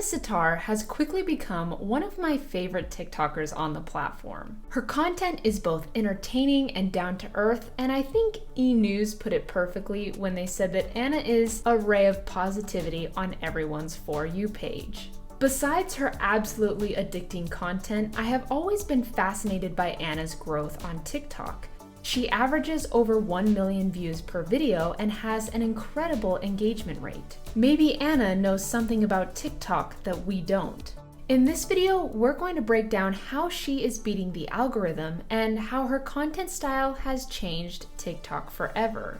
Sitar has quickly become one of my favorite TikTokers on the platform. Her content is both entertaining and down to earth, and I think E! News put it perfectly when they said that Anna is a ray of positivity on everyone's For You page. Besides her absolutely addicting content, I have always been fascinated by Anna's growth on TikTok. She averages over 1 million views per video and has an incredible engagement rate. Maybe Anna knows something about TikTok that we don't. In this video, we're going to break down how she is beating the algorithm and how her content style has changed TikTok forever.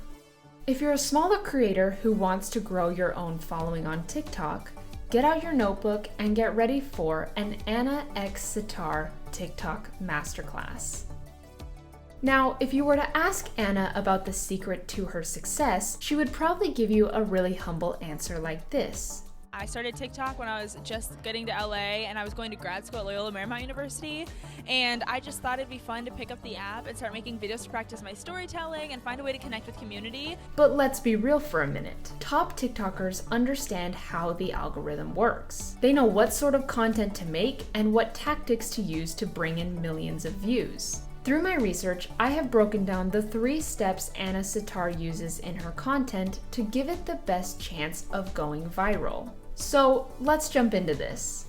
If you're a smaller creator who wants to grow your own following on TikTok, get out your notebook and get ready for an AnnaX Sitar TikTok Masterclass. Now, if you were to ask Anna about the secret to her success, she would probably give you a really humble answer like this. I started TikTok when I was just getting to LA and I was going to grad school at Loyola Marymount University, and I just thought it'd be fun to pick up the app and start making videos to practice my storytelling and find a way to connect with community. But let's be real for a minute. Top TikTokers understand how the algorithm works. They know what sort of content to make and what tactics to use to bring in millions of views. Through my research, I have broken down the 3 steps Anna Sitar uses in her content to give it the best chance of going viral. So let's jump into this.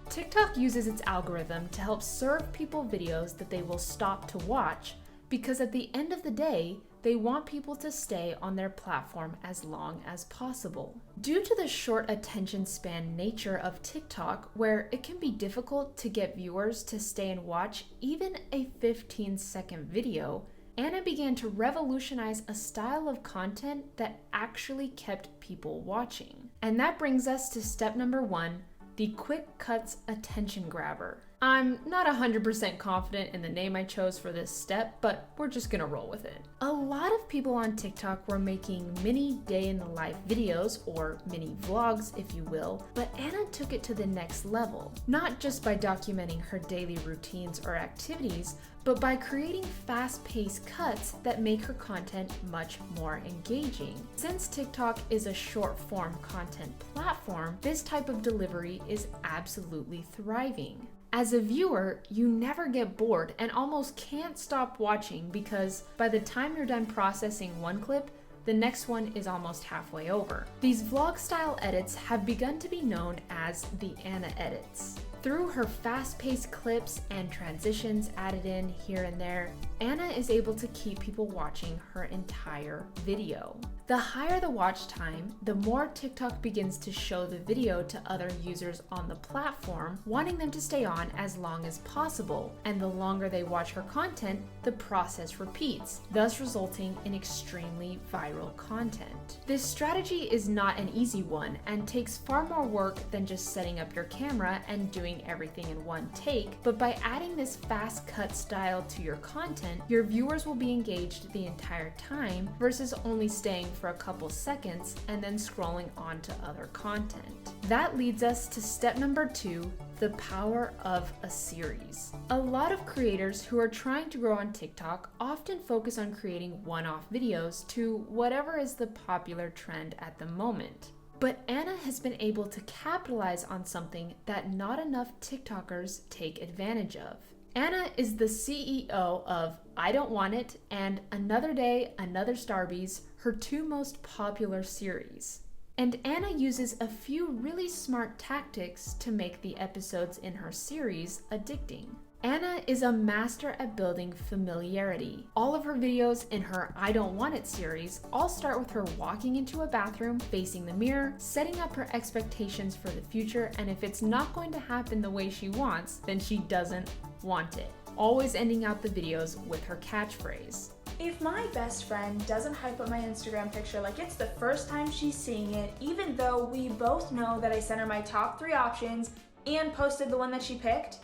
TikTok uses its algorithm to help serve people videos that they will stop to watch because at the end of the day, they want people to stay on their platform as long as possible. Due to the short attention span nature of TikTok, where it can be difficult to get viewers to stay and watch even a 15-second video, Anna began to revolutionize a style of content that actually kept people watching. And that brings us to step number 1, the quick cuts attention grabber. I'm not 100% confident in the name I chose for this step, but we're just gonna roll with it. A lot of people on TikTok were making mini day in the life videos, or mini vlogs if you will, but Anna took it to the next level. Not just by documenting her daily routines or activities, but by creating fast-paced cuts that make her content much more engaging. Since TikTok is a short-form content platform, this type of delivery is absolutely thriving. As a viewer, you never get bored and almost can't stop watching because by the time you're done processing one clip, the next one is almost halfway over. These vlog-style edits have begun to be known as the Anna edits. Through her fast-paced clips and transitions added in here and there, Anna is able to keep people watching her entire video. The higher the watch time, the more TikTok begins to show the video to other users on the platform, wanting them to stay on as long as possible, and the longer they watch her content, the process repeats, thus resulting in extremely viral content. This strategy is not an easy one and takes far more work than just setting up your camera and doing everything in one take, but by adding this fast cut style to your content, your viewers will be engaged the entire time versus only staying for a couple seconds and then scrolling on to other content. That leads us to step number 2, the power of a series. A lot of creators who are trying to grow on TikTok often focus on creating one-off videos to whatever is the popular trend at the moment. But Anna has been able to capitalize on something that not enough TikTokers take advantage of. Anna is the CEO of I Don't Want It and Another Day, Another Starbies, her 2 most popular series. And Anna uses a few really smart tactics to make the episodes in her series addicting. Anna is a master at building familiarity. All of her videos in her I Don't Want It series all start with her walking into a bathroom, facing the mirror, setting up her expectations for the future, and if it's not going to happen the way she wants, then she doesn't want it. Always ending out the videos with her catchphrase. If my best friend doesn't hype up my Instagram picture like it's the first time she's seeing it, even though we both know that I sent her my top 3 options and posted the one that she picked,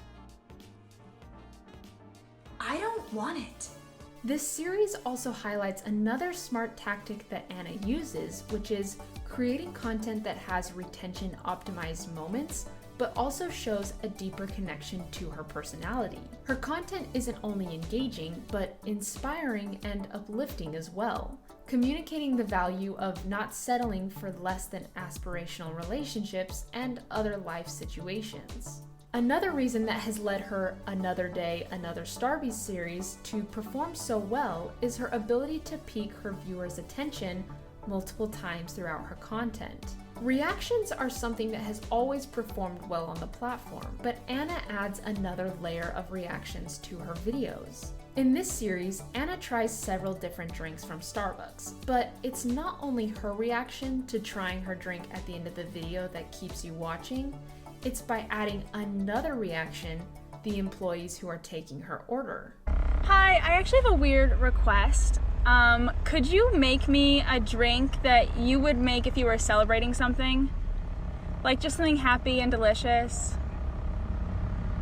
I don't want it. This series also highlights another smart tactic that Anna uses, which is creating content that has retention optimized moments, but also shows a deeper connection to her personality. Her content isn't only engaging, but inspiring and uplifting as well. communicating the value of not settling for less than aspirational relationships and other life situations. Another reason that has led her Another Day, Another Starbucks series to perform so well is her ability to pique her viewers' attention multiple times throughout her content. Reactions are something that has always performed well on the platform, but Anna adds another layer of reactions to her videos. In this series, Anna tries several different drinks from Starbucks, but it's not only her reaction to trying her drink at the end of the video that keeps you watching, it's by adding another reaction, the employees who are taking her order. Hi, I actually have a weird request. Could you make me a drink that you would make if you were celebrating something? Like just something happy and delicious.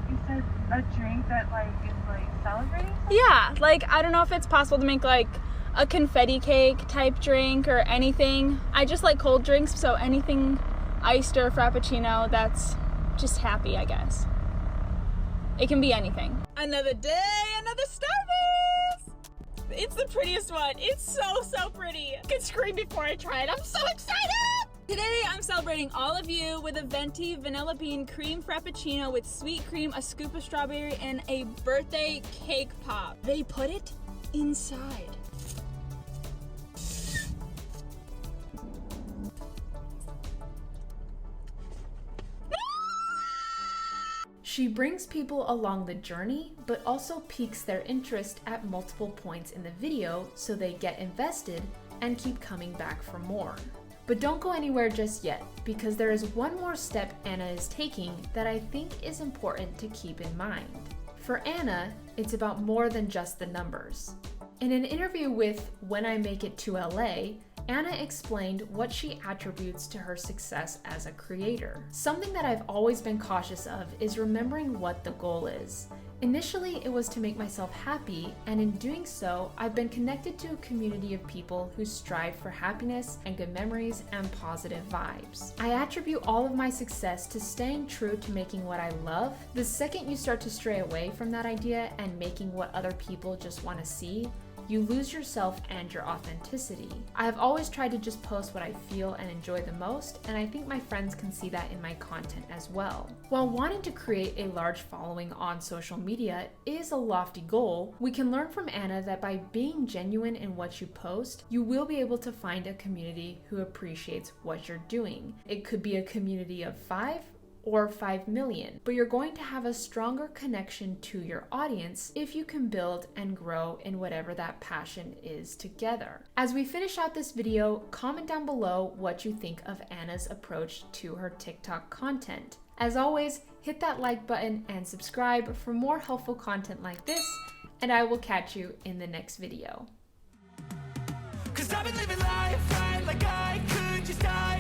You said a drink that is celebrating something? Yeah, I don't know if it's possible to make a confetti cake type drink or anything. I just like cold drinks, so anything iced or frappuccino that's just happy, I guess. It can be anything. Another day, another Starbucks! It's the prettiest one. It's so pretty. I could scream before I try it. I'm so excited! Today, I'm celebrating all of you with a venti vanilla bean cream frappuccino with sweet cream, a scoop of strawberry, and a birthday cake pop. They put it inside. She brings people along the journey, but also piques their interest at multiple points in the video so they get invested and keep coming back for more. But don't go anywhere just yet, because there is one more step Anna is taking that I think is important to keep in mind. For Anna, it's about more than just the numbers. In an interview with When I Make It to LA, Anna explained what she attributes to her success as a creator. Something that I've always been cautious of is remembering what the goal is. Initially, it was to make myself happy, and in doing so, I've been connected to a community of people who strive for happiness and good memories and positive vibes. I attribute all of my success to staying true to making what I love. The second you start to stray away from that idea and making what other people just want to see, you lose yourself and your authenticity. I have always tried to just post what I feel and enjoy the most, and I think my friends can see that in my content as well. While wanting to create a large following on social media is a lofty goal, we can learn from Anna that by being genuine in what you post, you will be able to find a community who appreciates what you're doing. It could be a community of 5 or 5 million, but you're going to have a stronger connection to your audience if you can build and grow in whatever that passion is together. As we finish out this video, comment down below what you think of Anna's approach to her TikTok content. As always, hit that like button and subscribe for more helpful content like this, and I will catch you in the next video. 'Cause I've been living life right like I could just die.